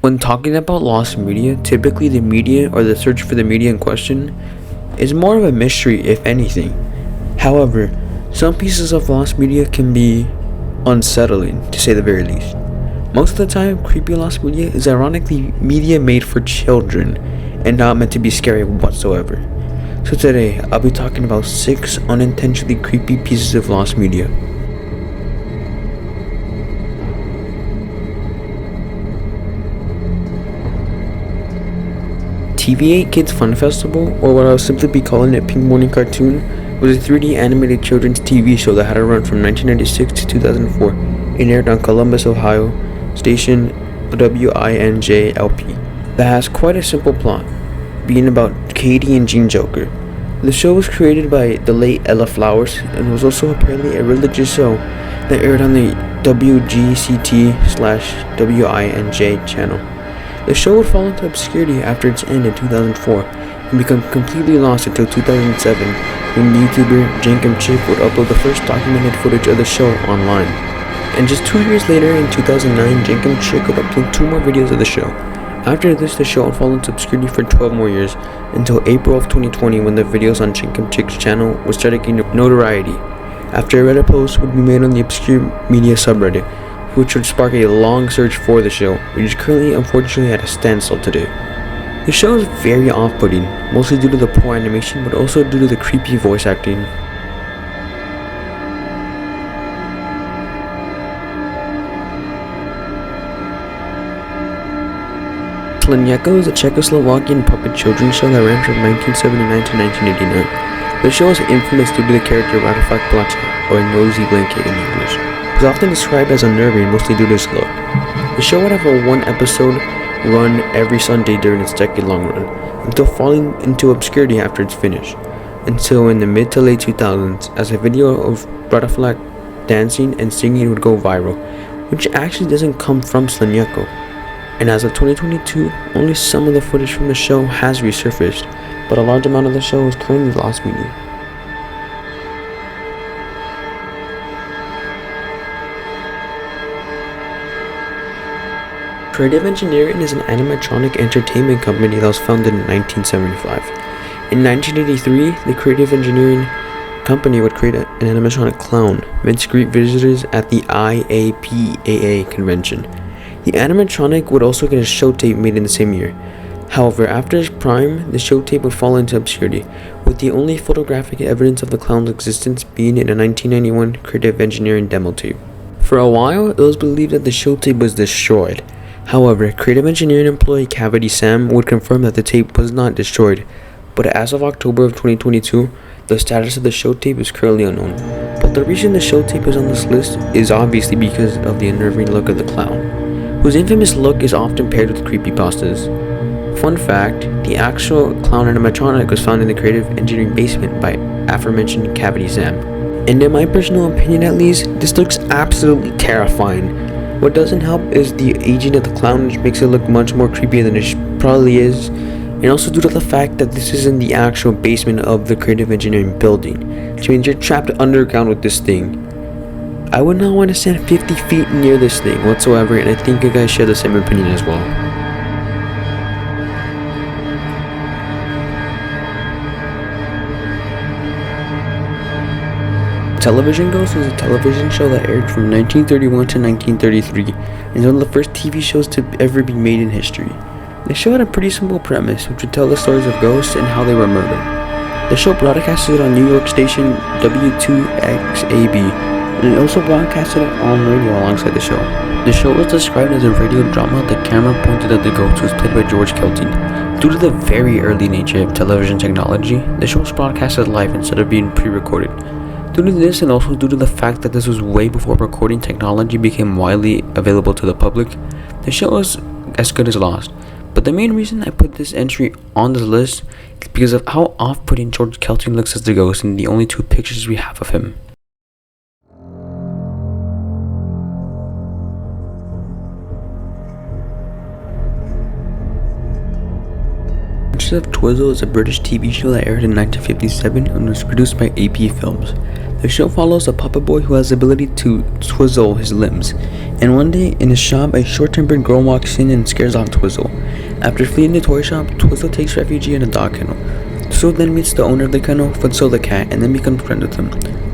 When talking about lost media, typically the media or the search for the media in question is more of a mystery, if anything. However, some pieces of lost media can be unsettling, to say the very least. Most of the time, creepy lost media is ironically media made for children and not meant to be scary whatsoever. So today, I'll be talking about 6 unintentionally creepy pieces of lost media. TV8 Kids Fun Festival, or what I'll simply be calling it Pink Morning Cartoon, was a 3D animated children's TV show that had a run from 1996 to 2004 and aired on Columbus, Ohio, station WINJLP. That has quite a simple plot, being about Katie and Jean Joker. The show was created by the late Ella Flowers and was also apparently a religious show that aired on the WGCT/WINJ channel. The show would fall into obscurity after its end in 2004 and become completely lost until 2007 when YouTuber Jankum Chick would upload the first documented footage of the show online. And just 2 years later, in 2009, Jankum Chick would upload 2 more videos of the show. After this, the show would fall into obscurity for 12 more years until April of 2020 when the videos on Jankum Chick's channel would start gaining notoriety. After a Reddit post would be made on the obscure media subreddit, which would spark a long search for the show, which is currently unfortunately at a standstill today. The show is very off-putting, mostly due to the poor animation, but also due to the creepy voice acting. Sleniako is a Czechoslovakian puppet children's show that ran from 1979 to 1989. The show is infamous due to the character Artifact, or Nosy Blanket in English. It was often described as unnerving, mostly due to its look. The show would have a 1-episode run every Sunday during its decade-long run, until falling into obscurity after its finish, until in the mid to late 2000s, as a video of Butterfly dancing and singing would go viral, which actually doesn't come from Sleniako. And as of 2022, only some of the footage from the show has resurfaced, but a large amount of the show is currently lost media. Creative Engineering is an animatronic entertainment company that was founded in 1975. In 1983, the Creative Engineering company would create an animatronic clown meant to greet visitors at the IAPAA convention. The animatronic would also get a show tape made in the same year. However, after its prime, the show tape would fall into obscurity, with the only photographic evidence of the clown's existence being in a 1991 Creative Engineering demo tape. For a while, it was believed that the show tape was destroyed. However, Creative Engineering employee Cavity Sam would confirm that the tape was not destroyed, but as of October of 2022, the status of the show tape is currently unknown. But the reason the show tape is on this list is obviously because of the unnerving look of the clown, whose infamous look is often paired with creepypastas. Fun fact, the actual clown animatronic was found in the Creative Engineering basement by aforementioned Cavity Sam. And in my personal opinion at least, this looks absolutely terrifying. What doesn't help is the aging of the clown, which makes it look much more creepy than it probably is, and also due to the fact that this is in the actual basement of the Creative Engineering building, which means you're trapped underground with this thing. I would not want to stand 50 feet near this thing whatsoever, and I think you guys share the same opinion as well. Television Ghost was a television show that aired from 1931 to 1933 and is one of the first TV shows to ever be made in history. The show had a pretty simple premise, which would tell the stories of ghosts and how they were murdered. The show broadcasted on New York station W2XAB, and it also broadcasted on radio alongside the show. The show was described as a radio drama. The camera pointed at the ghost, was played by George Kelting. Due to the very early nature of television technology, the show was broadcasted live instead of being pre-recorded. Due to this, and also due to the fact that this was way before recording technology became widely available to the public, the show was as good as lost. But the main reason I put this entry on this list is because of how off-putting George Kelting looks as the ghost in the only 2 pictures we have of him. Adventures of Twizzle is a British TV show that aired in 1957 and was produced by AP Films. The show follows a puppet boy who has the ability to twizzle his limbs. And one day, in his shop, a short-tempered girl walks in and scares off Twizzle. After fleeing the toy shop, Twizzle takes refuge in a dog kennel. Twizzle then meets the owner of the kennel, Footsole the cat, and then becomes friends with him.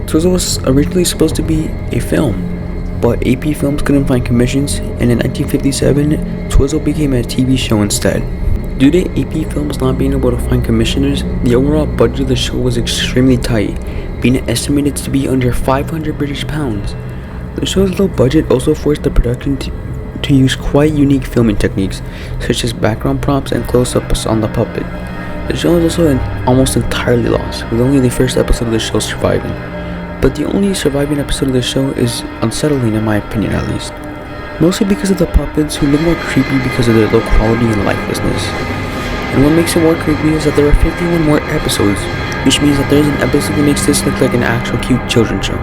Twizzle was originally supposed to be a film, but AP Films couldn't find commissions, and in 1957, Twizzle became a TV show instead. Due to AP Films not being able to find commissioners, the overall budget of the show was extremely tight, being estimated to be under 500 British pounds. The show's low budget also forced the production to use quite unique filming techniques, such as background props and close-ups on the puppet. The show is also almost entirely lost, with only the first episode of the show surviving. But the only surviving episode of the show is unsettling, in my opinion at least. Mostly because of the puppets, who look more creepy because of their low quality and lifelessness. And what makes it more creepy is that there are 51 more episodes, which means that there is an episode that makes this look like an actual cute children's show.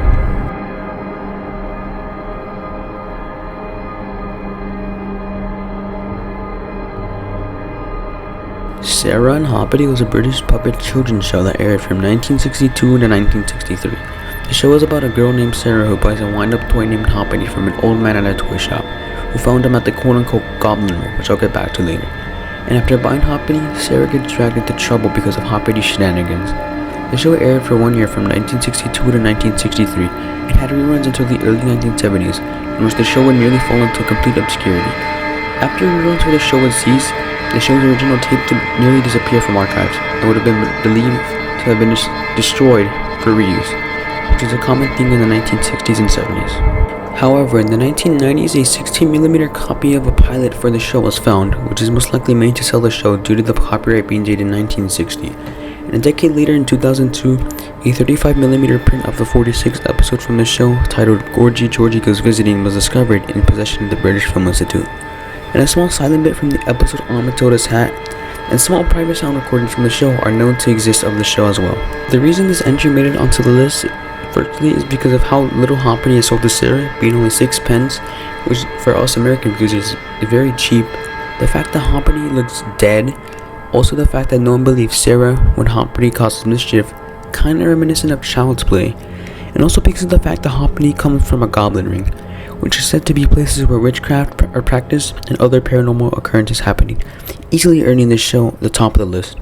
Sarah and Hoppity was a British puppet children's show that aired from 1962 to 1963. The show was about a girl named Sarah who buys a wind-up toy named Hoppity from an old man at a toy shop, who found him at the quote-unquote goblin room, which I'll get back to later. And after buying Hoppity, Sarah gets dragged into trouble because of Hoppity's shenanigans. The show aired for 1 year from 1962 to 1963, and had reruns until the early 1970s, in which the show would nearly fall into complete obscurity. After reruns for the show would cease, the show's original tape would nearly disappear from archives and would have been believed to have been destroyed for reuse, which is a common theme in the 1960s and 70s. However, in the 1990s, a 16mm copy of a pilot for the show was found, which is most likely made to sell the show due to the copyright being dated in 1960. And a decade later, in 2002, a 35mm print of the 46th episode from the show, titled Gorgie Georgie Goes Visiting, was discovered in possession of the British Film Institute. And a small silent bit from the episode on Matilda's hat, and small private sound recordings from the show are known to exist of the show as well. The reason this entry made it onto the list firstly is because of how little Hoppity is sold to Sarah, being only 6 pence, which for us American users is very cheap. The fact that Hoppity looks dead, also the fact that no one believes Sarah when Hoppity causes mischief, kinda reminiscent of Child's Play, and also because of the fact that Hoppity comes from a goblin ring, which is said to be places where witchcraft are practiced and other paranormal occurrences happening, easily earning this show the top of the list.